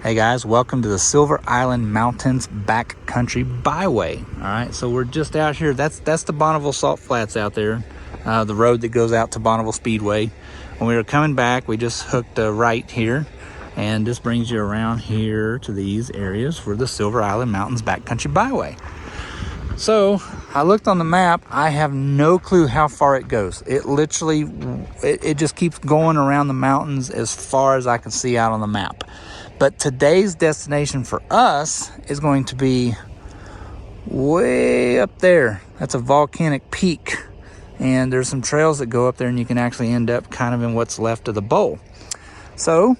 Hey guys, welcome to the Silver Mountains Backcountry byway. All right, so we're just out here. That's the Bonneville Salt Flats out there, the road that goes out to Bonneville Speedway. When we were coming back, we just hooked a right here, and this brings you around here to these areas for the Silver Mountains Backcountry byway. So I looked on the map. I have no clue how far it goes. It literally, it just keeps going around the mountains as far as I can see out on the map. But today's destination for us is going to be way up there. That's a volcanic peak. And there's some trails that go up there, and you can actually end up kind of in what's left of the bowl. So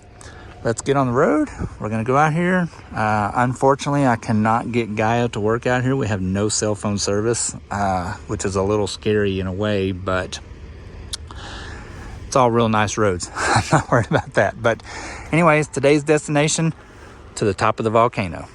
let's get on the road. We're going to go out here. Unfortunately, I cannot get Gaia to work out here. We have no cell phone service, which is a little scary in a way, but it's all real nice roads. I'm not worried about that. But anyways, today's destination, to the top of the volcano.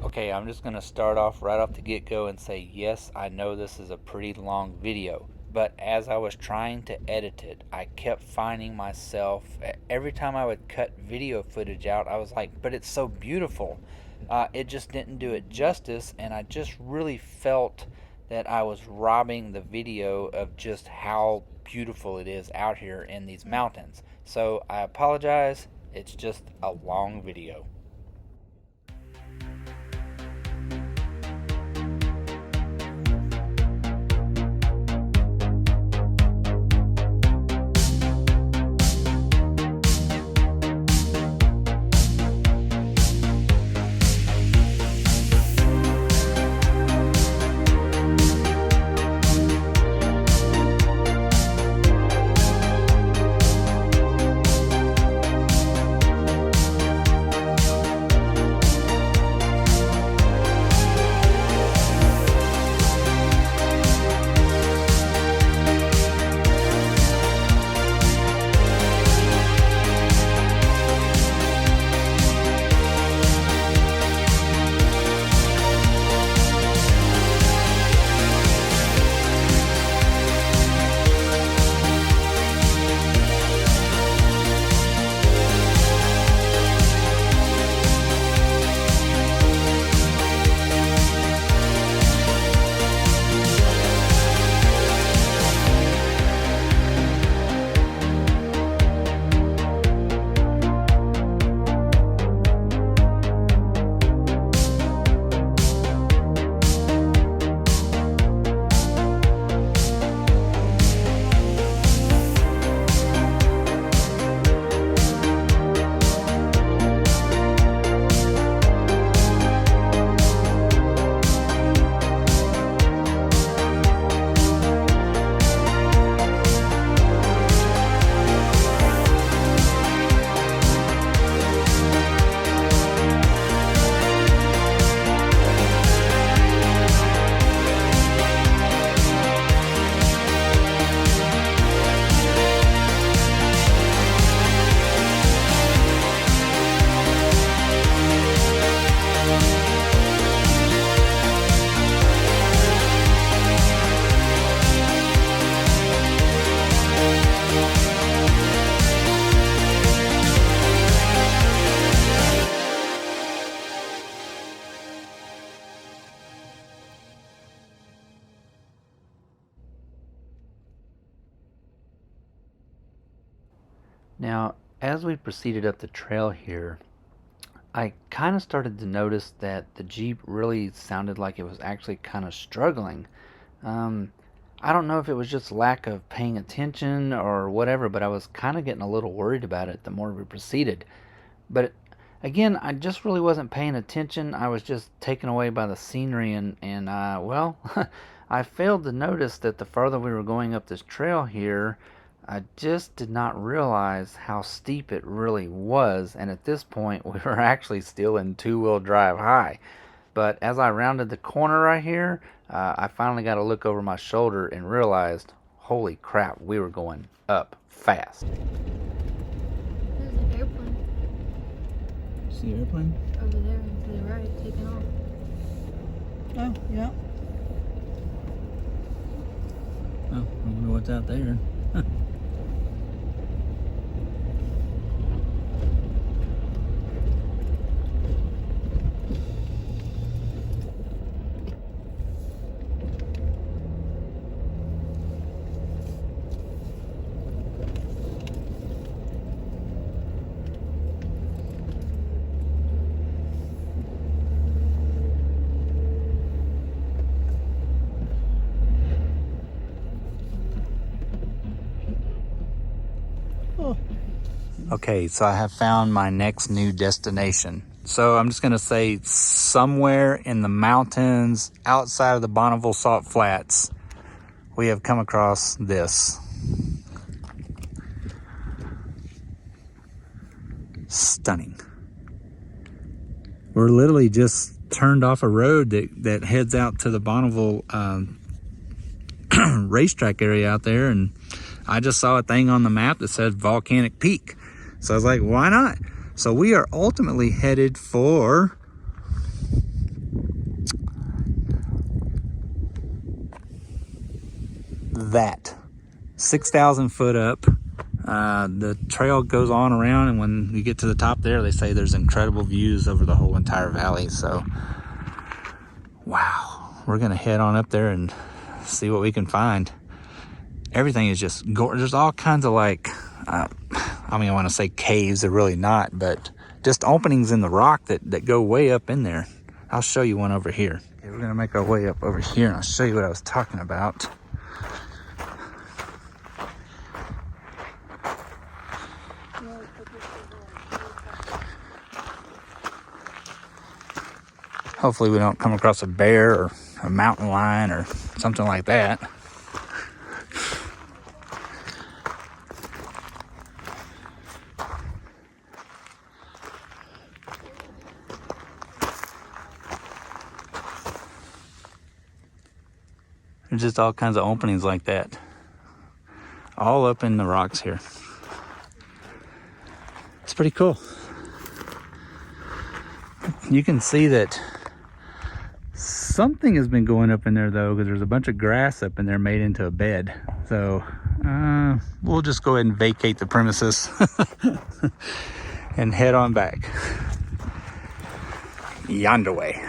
Okay, I'm just going to start off right off the get-go and say, yes, I know this is a pretty long video, but as I was trying to edit it, I kept finding myself, every time I would cut video footage out, I was like, but it's so beautiful. It just didn't do it justice, and I just really felt that I was robbing the video of just how beautiful it is out here in these mountains. So I apologize, it's just a long video. Now, as we proceeded up the trail here, I kind of started to notice that the Jeep really sounded like it was actually kind of struggling. I don't know if it was just lack of paying attention or whatever, but I was kind of getting a little worried about it the more we proceeded. But again, I just really wasn't paying attention. I was just taken away by the scenery, and well, I failed to notice that the further we were going up this trail here, I just did not realize how steep it really was, and at this point we were actually still in two-wheel drive high. But as I rounded the corner right here, I finally got to look over my shoulder and realized, holy crap, we were going up fast. There's an airplane. See the airplane? Over there to the right, taking off. Oh, yeah. Oh, I wonder what's out there. Huh. Okay, so I have found my next new destination. So I'm just gonna say somewhere in the mountains outside of the Bonneville Salt Flats, we have come across this. Stunning. We're literally just turned off a road that heads out to the Bonneville racetrack area out there, and I just saw a thing on the map that said Volcanic Peak. So I was like, why not? So we are ultimately headed for that 6,000 foot up. The trail goes on around, and when you get to the top there, they say there's incredible views over the whole entire valley. So wow, we're gonna head on up there and see what we can find. Everything is just gorgeous. There's all kinds of like I mean, I want to say caves, they're really not, but just openings in the rock that go way up in there. I'll show you one over here. Okay, we're gonna make our way up over here, and I'll show you what I was talking about. Hopefully we don't come across a bear or a mountain lion or something like that. There's just all kinds of openings like that, all up in the rocks here. It's pretty cool. You can see that something has been going up in there though, because there's a bunch of grass up in there made into a bed. So we'll just go ahead and vacate the premises and head on back yonder way.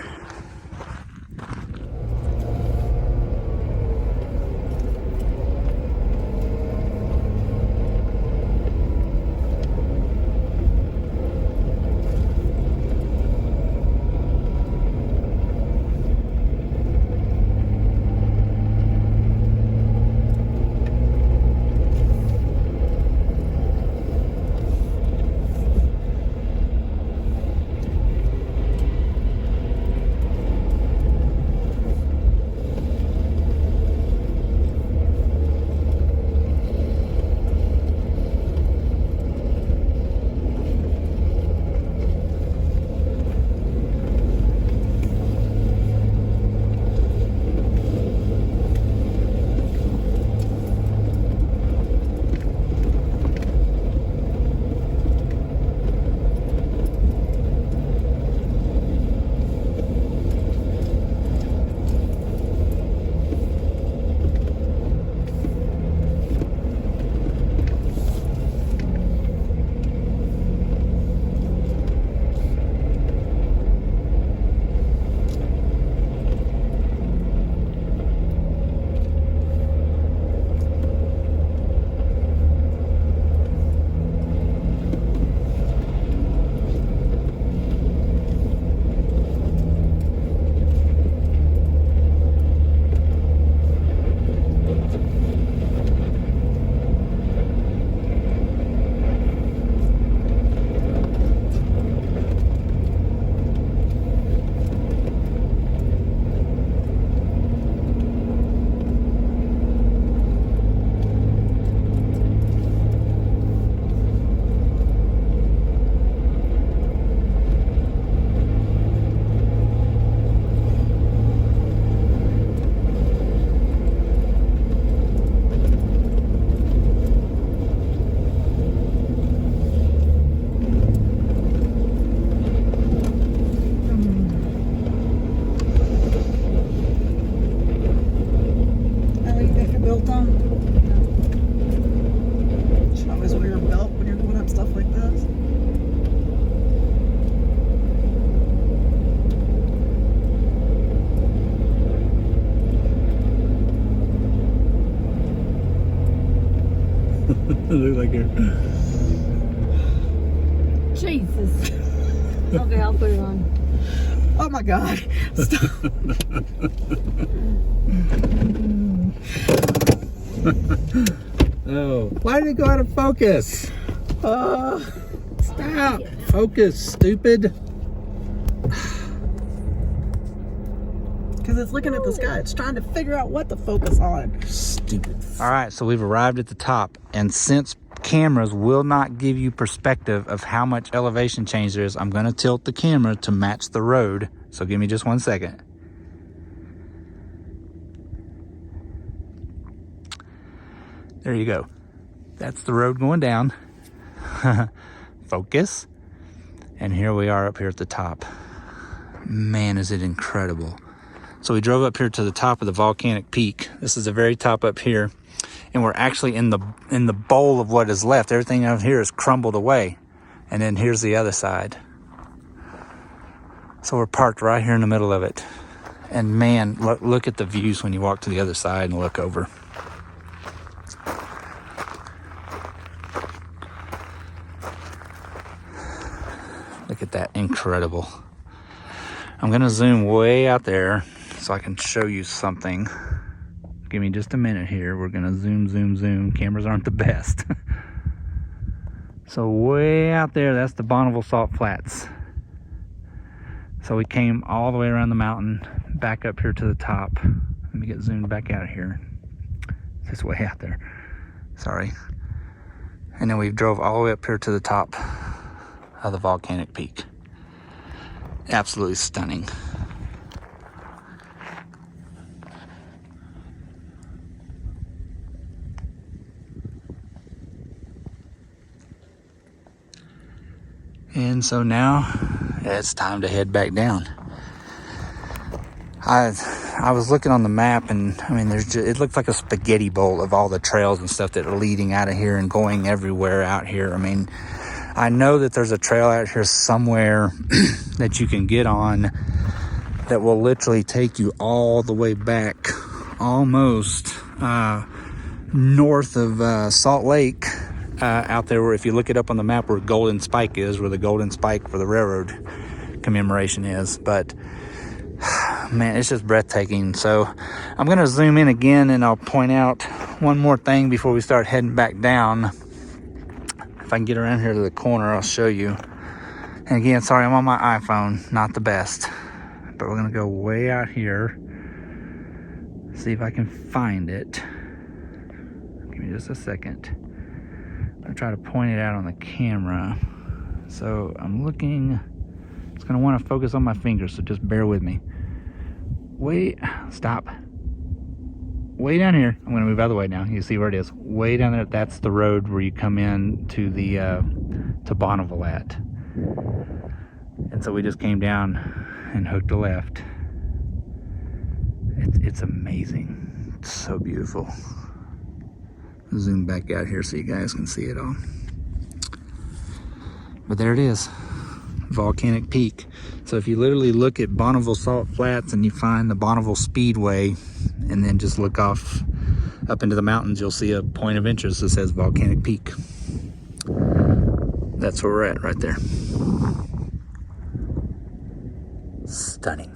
Look like you're... Jesus. Okay, I'll put it on. Oh my God. Stop. Oh, why did it go out of focus? Stop. Focus, stupid. Because it's looking at the sky. It's trying to figure out what to focus on. Stupid. All right, so we've arrived at the top, and since cameras will not give you perspective of how much elevation change there is, I'm going to tilt the camera to match the road. So give me just 1 second. There you go. That's the road going down. Focus. And here we are up here at the top. Man, is it incredible. So we drove up here to the top of the volcanic peak. This is the very top up here. And we're actually in the bowl of what is left. Everything out here is crumbled away. And then here's the other side. So we're parked right here in the middle of it. And man, look at the views when you walk to the other side and look over. Look at that, incredible. I'm gonna zoom way out there so I can show you something. Give me just a minute here. We're gonna zoom. Cameras aren't the best. So way out there, that's the Bonneville Salt Flats. So we came all the way around the mountain, back up here to the top. Let me get zoomed back out here. This way out there, sorry. And then we drove all the way up here to the top of the volcanic peak. Absolutely stunning. And so now it's time to head back down. I was looking on the map, and I mean, it looks like a spaghetti bowl of all the trails and stuff that are leading out of here and going everywhere out here. I mean, I know that there's a trail out here somewhere that you can get on that will literally take you all the way back, almost north of Salt Lake, out there where, if you look it up on the map, where Golden Spike is, where the Golden Spike for the railroad commemoration is. But man, it's just breathtaking. So I'm going to zoom in again, and I'll point out one more thing before we start heading back down. If I can get around here to the corner, I'll show you. And again, sorry, I'm on my iPhone, not the best. But we're going to go way out here. See if I can find it. Give me just a second. I'm going to try to point it out on the camera. So I'm looking. It's going to want to focus on my fingers, so just bear with me. Stop. Way down here. I'm going to move out of the way now. You see where it is. Way down there. That's the road where you come in to the to Bonneville at. And so we just came down and hooked a left. It's amazing. It's so beautiful. Zoom back out here so you guys can see it all. But there it is. Volcanic Peak. So if you literally look at Bonneville Salt Flats and you find the Bonneville Speedway, and then just look off up into the mountains, you'll see a point of interest that says Volcanic Peak. That's where we're at right there. Stunning.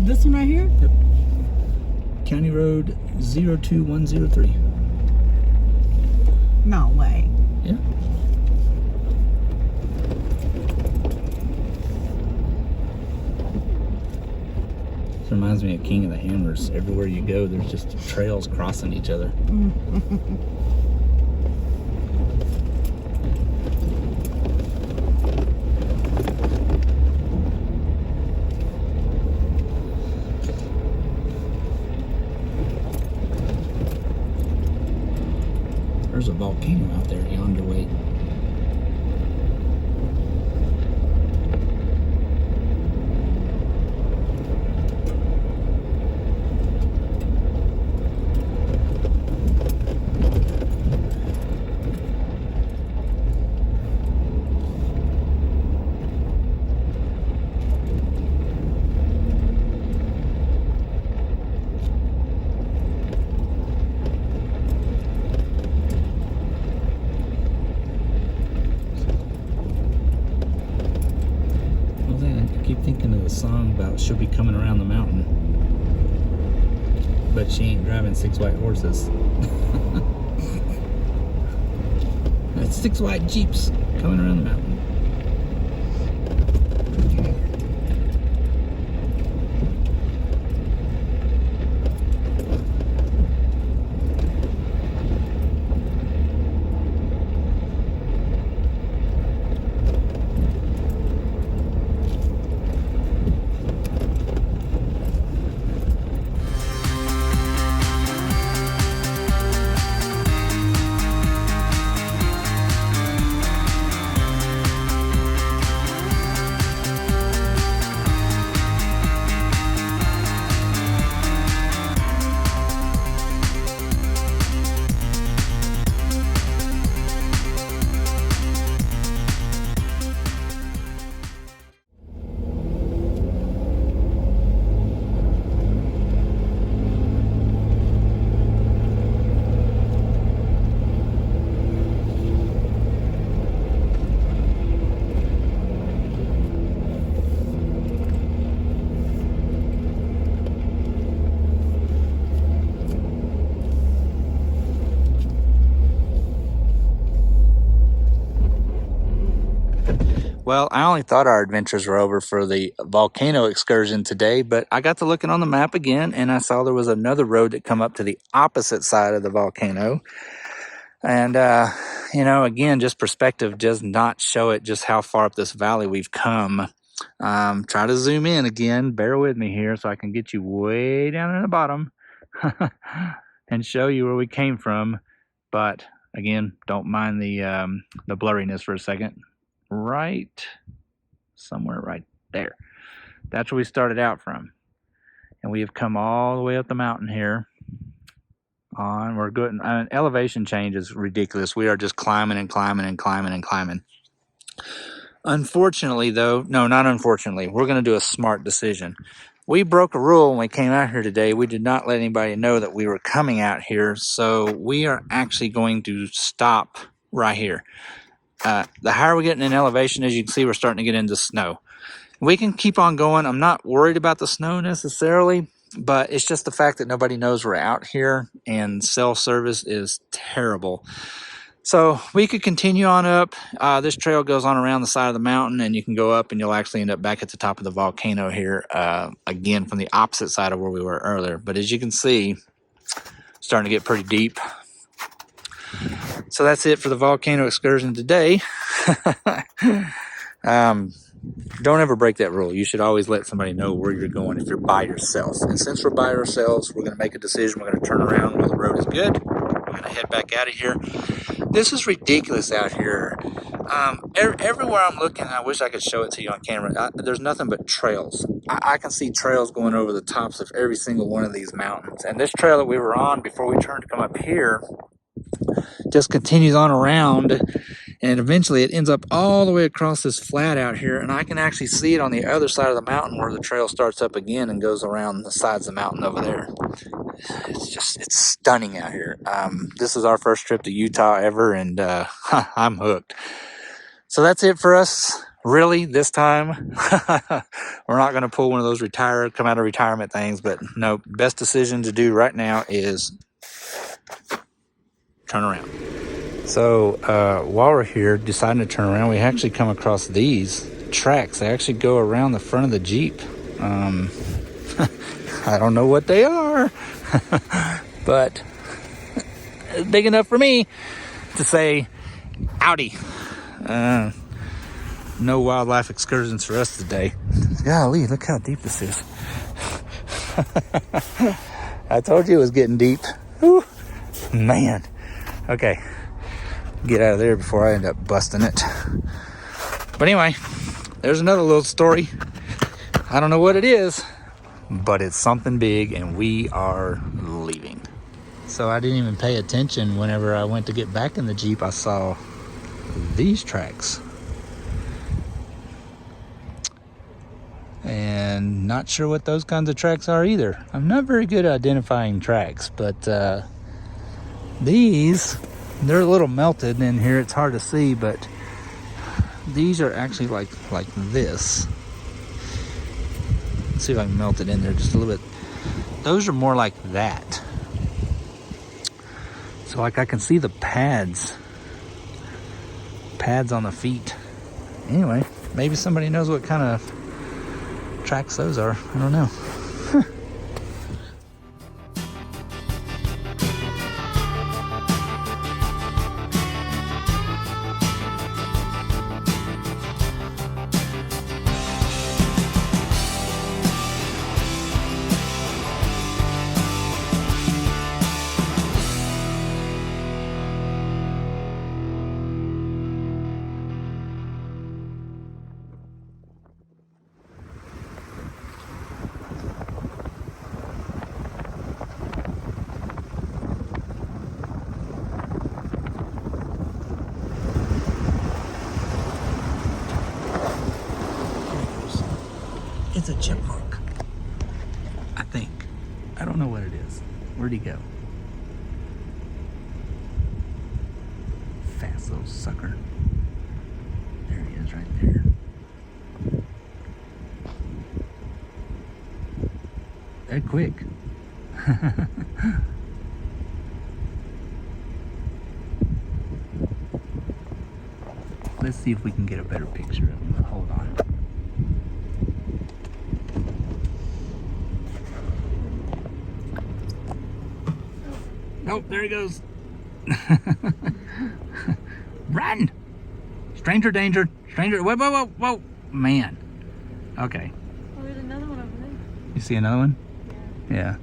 This one right here? Yep. County Road 02103. No way. Yeah. This reminds me of King of the Hammers. Everywhere you go, there's just trails crossing each other. There's a volcano out there yonder way. Thinking of the song about she'll be coming around the mountain, but she ain't driving 6 white horses. That's 6 white Jeeps coming around the mountain. Well, I only thought our adventures were over for the volcano excursion today, but I got to looking on the map again and I saw there was another road that come up to the opposite side of the volcano. And, again, just perspective does not show it just how far up this valley we've come. Try to zoom in again. Bear with me here so I can get you way down in the bottom and show you where we came from. But again, don't mind the blurriness for a second. Somewhere right there. That's where we started out from. And we have come all the way up the mountain here. We're good. Elevation change is ridiculous. We are just climbing and climbing and climbing and climbing. Unfortunately, though, no, not unfortunately, we're going to do a smart decision. We broke a rule when we came out here today. We did not let anybody know that we were coming out here. So we are actually going to stop right here. The higher we're getting in elevation, as you can see, we're starting to get into snow. We can keep on going. I'm not worried about the snow necessarily, but it's just the fact that nobody knows we're out here and cell service is terrible. So we could continue on up. This trail goes on around the side of the mountain and you can go up and you'll actually end up back at the top of the volcano here, again, from the opposite side of where we were earlier. But as you can see, starting to get pretty deep. So that's it for the volcano excursion today. Don't ever break that rule. You should always let somebody know where you're going if you're by yourself. And since we're by ourselves, we're going to make a decision. We're going to turn around while the road is good. We're going to head back out of here. This is ridiculous out here. Everywhere I'm looking, I wish I could show it to you on camera. There's nothing but trails. I can see trails going over the tops of every single one of these mountains. And this trail that we were on before we turned to come up here just continues on around, and eventually it ends up all the way across this flat out here, and I can actually see it on the other side of the mountain where the trail starts up again and goes around the sides of the mountain over there. It's stunning out here. This is our first trip to Utah ever, and I'm hooked. So that's it for us really, this time, we're not going to pull one of those come out of retirement things, but no, best decision to do right now is turn around. So while we're here deciding to turn around, we actually come across these tracks. They actually go around the front of the Jeep. I don't know what they are, but it's big enough for me to say, "Howdy." No wildlife excursions for us today. Golly, look how deep this is. I told you it was getting deep. Whew. Man. Okay. Get out of there before I end up busting it. But anyway, there's another little story. I don't know what it is, but it's something big, and we are leaving. So I didn't even pay attention whenever I went to get back in the Jeep. I saw these tracks. And not sure what those kinds of tracks are either. I'm not very good at identifying tracks, but these, they're a little melted in here. It's hard to see, but these are actually like this. Let's see if I can melt it in there just a little bit. Those are more like that. So like I can see the pads on the feet. Anyway, maybe somebody knows what kind of tracks those are. I don't know. It's a chipmunk, I think. I don't know what it is. Where'd he go? Fast little sucker. There he is right there. That quick. Let's see if we can get a better picture of him. Hold on. Nope, there he goes. Run! Stranger danger. Stranger. Whoa, whoa, whoa, whoa. Man. Okay. Oh, there's another one over there. You see another one? Yeah.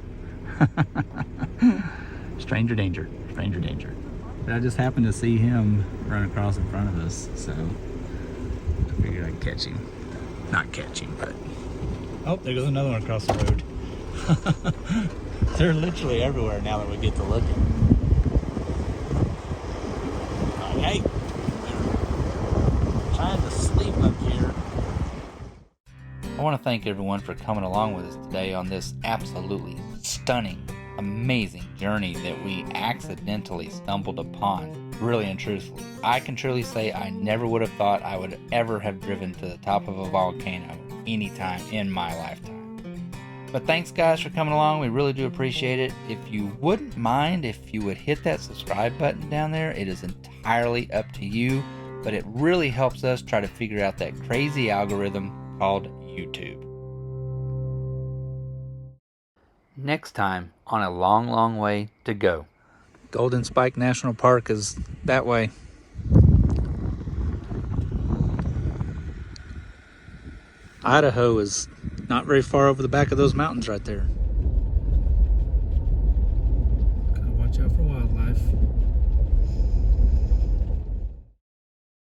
Yeah. Stranger danger. Stranger danger. But I just happened to see him run across in front of us, so I figured I'd catch him. Not catch him, but... Oh, there goes another one across the road. They're literally everywhere now that we get to looking. Okay. They're trying to sleep up here. I want to thank everyone for coming along with us today on this absolutely stunning, amazing journey that we accidentally stumbled upon. Really and truthfully, I can truly say I never would have thought I would ever have driven to the top of a volcano any time in my lifetime. But thanks guys for coming along. We really do appreciate it. If you wouldn't mind if you would hit that subscribe button down there, it is entirely up to you, but it really helps us try to figure out that crazy algorithm called YouTube. Next time on A Long, Long Way to Go. Golden Spike National Park is that way. Idaho is not very far over the back of those mountains right there. Gotta watch out for wildlife.